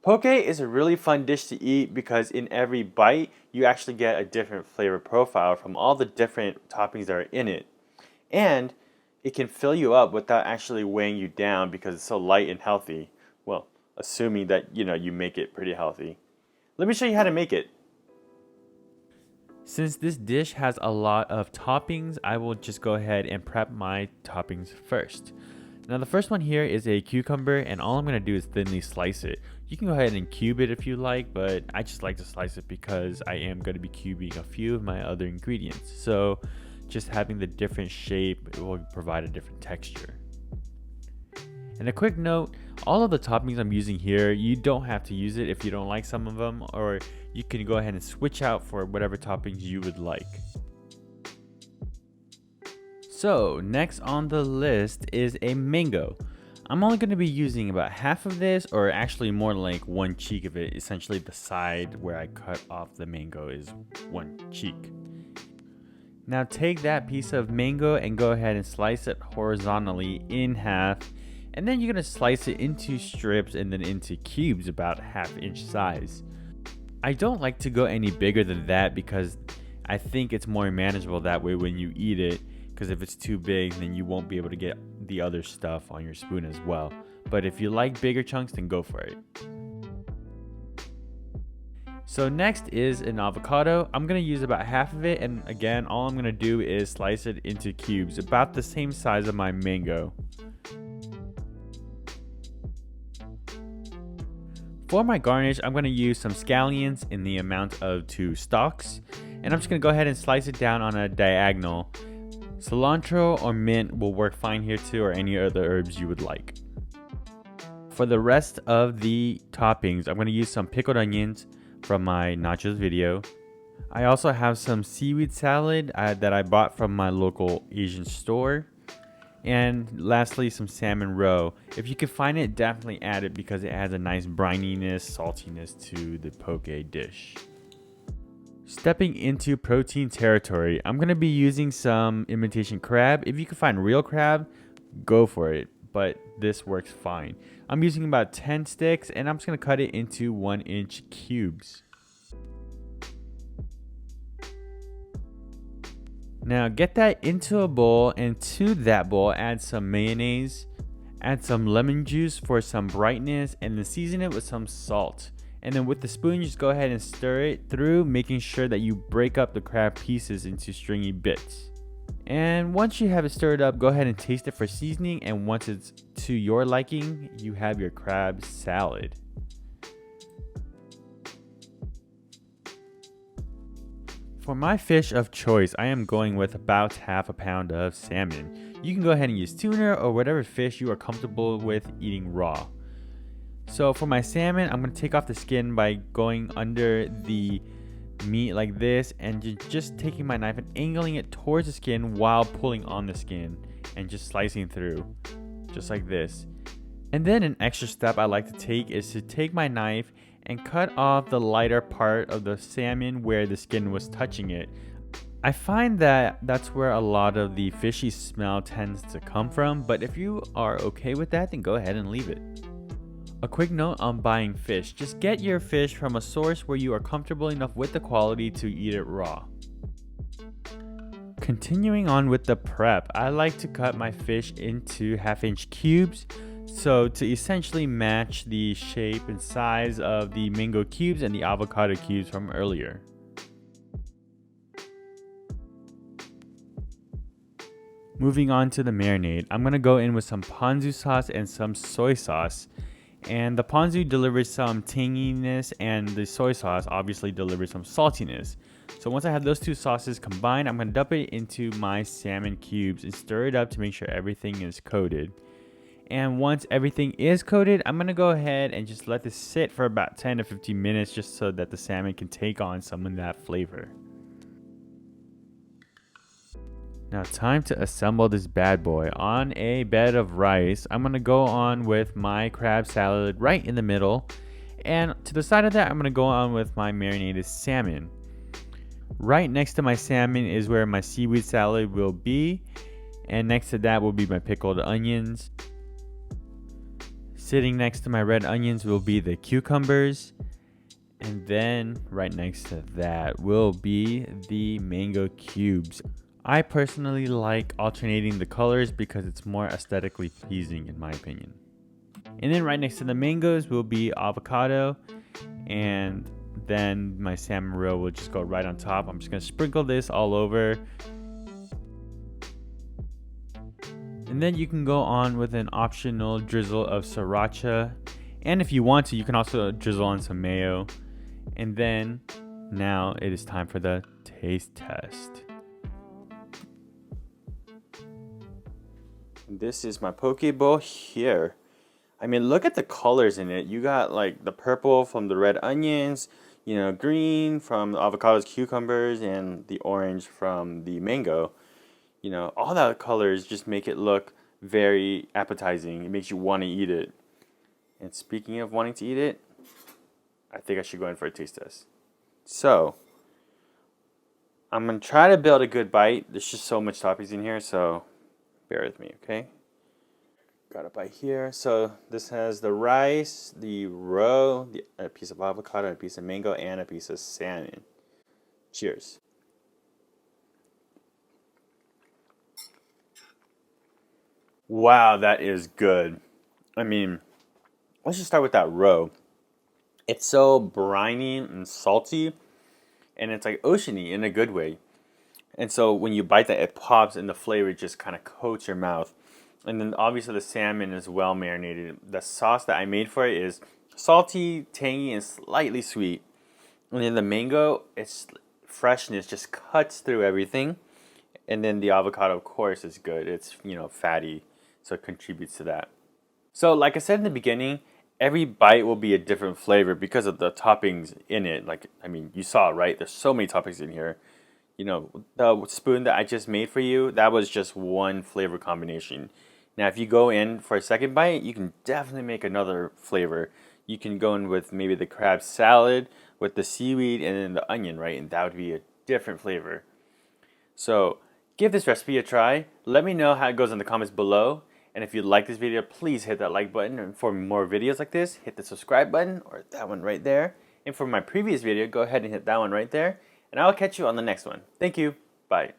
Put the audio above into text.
Poke is a really fun dish to eat because in every bite, you actually get a different flavor profile from all the different toppings that are in it. And it can fill you up without actually weighing you down because it's so light and healthy. Well, assuming that, you make it pretty healthy. Let me show you how to make it. Since this dish has a lot of toppings, I will just go ahead and prep my toppings first. Now the first one here is a cucumber, and all I'm going to do is thinly slice it. You can go ahead and cube it if you like, but I just like to slice it because I am going to be cubing a few of my other ingredients. So just having the different shape will provide a different texture. And a quick note, all of the toppings I'm using here, you don't have to use it if you don't like some of them, or you can go ahead and switch out for whatever toppings you would like. So next on the list is a mango. I'm only going to be using about half of this, or actually more like one cheek of it. Essentially the side where I cut off the mango is one cheek. Now take that piece of mango and go ahead and slice it horizontally in half. And then you're going to slice it into strips and then into cubes about ½ inch size. I don't like to go any bigger than that because I think it's more manageable that way when you eat it, because if it's too big then you won't be able to get the other stuff on your spoon as well. But if you like bigger chunks, then go for it. So next is an avocado. I'm going to use about half of it, and again all I'm going to do is slice it into cubes about the same size of my mango. For my garnish, I'm going to use some scallions in the amount of 2 stalks, and I'm just going to go ahead and slice it down on a diagonal. Cilantro or mint will work fine here too, or any other herbs you would like. For the rest of the toppings, I'm going to use some pickled onions from my nachos video. I also have some seaweed salad that I bought from my local Asian store. And lastly, some salmon roe. If you can find it, definitely add it because it adds a nice brininess, saltiness to the poke dish. Stepping into protein territory, I'm going to be using some imitation crab. If you can find real crab, go for it, but this works fine. I'm using about 10 sticks, and I'm just going to cut it into 1-inch cubes. Now get that into a bowl, and to that bowl add some mayonnaise, add some lemon juice for some brightness, and then season it with some salt. And then with the spoon, just go ahead and stir it through, making sure that you break up the crab pieces into stringy bits. And once you have it stirred up, go ahead and taste it for seasoning, and once it's to your liking, you have your crab salad. For my fish of choice, I am going with about ½ a pound of salmon. You can go ahead and use tuna or whatever fish you are comfortable with eating raw. So for my salmon, I'm going to take off the skin by going under the meat like this, and just taking my knife and angling it towards the skin while pulling on the skin and just slicing through, just like this. And then an extra step I like to take is to take my knife and cut off the lighter part of the salmon where the skin was touching it. I find that that's where a lot of the fishy smell tends to come from, but if you are okay with that, then go ahead and leave it. A quick note on buying fish: just get your fish from a source where you are comfortable enough with the quality to eat it raw. Continuing on with the prep, I like to cut my fish into ½ inch cubes, so to essentially match the shape and size of the mango cubes and the avocado cubes from earlier. Moving on to the marinade, I'm going to go in with some ponzu sauce and some soy sauce. And the ponzu delivers some tanginess, and the soy sauce obviously delivers some saltiness. So once I have those two sauces combined, I'm going to dump it into my salmon cubes and stir it up to make sure everything is coated. And once everything is coated, I'm going to go ahead and just let this sit for about 10 to 15 minutes just so that the salmon can take on some of that flavor. Now time to assemble this bad boy. On a bed of rice, I'm going to go on with my crab salad right in the middle. And to the side of that, I'm going to go on with my marinated salmon. Right next to my salmon is where my seaweed salad will be. And next to that will be my pickled onions. Sitting next to my red onions will be the cucumbers. And then right next to that will be the mango cubes. I personally like alternating the colors because it's more aesthetically pleasing in my opinion. And then right next to the mangoes will be avocado, and then my salmon roe will just go right on top. I'm just gonna sprinkle this all over. And then you can go on with an optional drizzle of sriracha. And if you want to, you can also drizzle on some mayo. And then now it is time for the taste test. This is my poke bowl here. I mean, look at the colors in it. You got like the purple from the red onions, green from the avocados, cucumbers, and the orange from the mango. All that colors just make it look very appetizing. It makes you want to eat it. And speaking of wanting to eat it, I think I should go in for a taste test. So, I'm going to try to build a good bite. There's just so much toppings in here, so bear with me, okay? Got a bite here. So, this has the rice, the roe, a piece of avocado, a piece of mango, and a piece of salmon. Cheers. Wow, that is good. I mean, let's just start with that roe. It's so briny and salty, and it's like oceany in a good way. And so when you bite that, it pops and the flavor just kind of coats your mouth. And then obviously the salmon is well marinated. The sauce that I made for it is salty, tangy, and slightly sweet. And then the mango, its freshness just cuts through everything. And then the avocado, of course, is good. It's, fatty, so it contributes to that. So like I said in the beginning, every bite will be a different flavor because of the toppings in it. You saw it, right? There's so many toppings in here. The spoon that I just made for you, that was just one flavor combination. Now, if you go in for a second bite, you can definitely make another flavor. You can go in with maybe the crab salad with the seaweed and then the onion, right? And that would be a different flavor. So give this recipe a try. Let me know how it goes in the comments below. And if you like this video, please hit that like button. And for more videos like this, hit the subscribe button or that one right there. And for my previous video, go ahead and hit that one right there. And I'll catch you on the next one. Thank you. Bye.